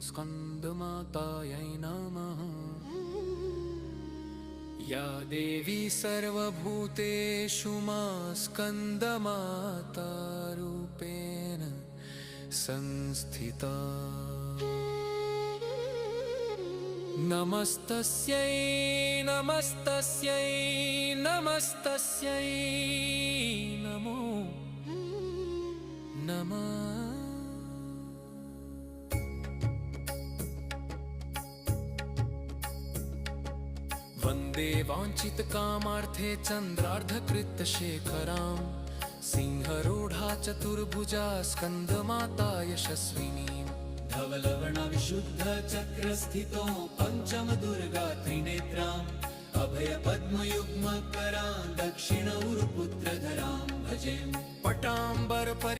स्कन्दमातायै नमः। या देवी सर्वभूतेषु मा स्कन्दमातारूपेण संस्थिता। नमस्तस्यै नमस्तस्यै नमस्तस्यै नमो नमः। वन्दे वाञ्छितकामार्थे चन्द्रार्धकृतशेखरां सिंहरूढा चतुर्भुजा स्कन्दमाता यशस्विनी। धवलवर्णविशुद्धचक्रस्थितो पञ्चमदुर्गा त्रिनेत्राम् अभयपद्मयुग्मकरां दक्षिणौरुपुत्रधरां भजेम्। पटाम्बर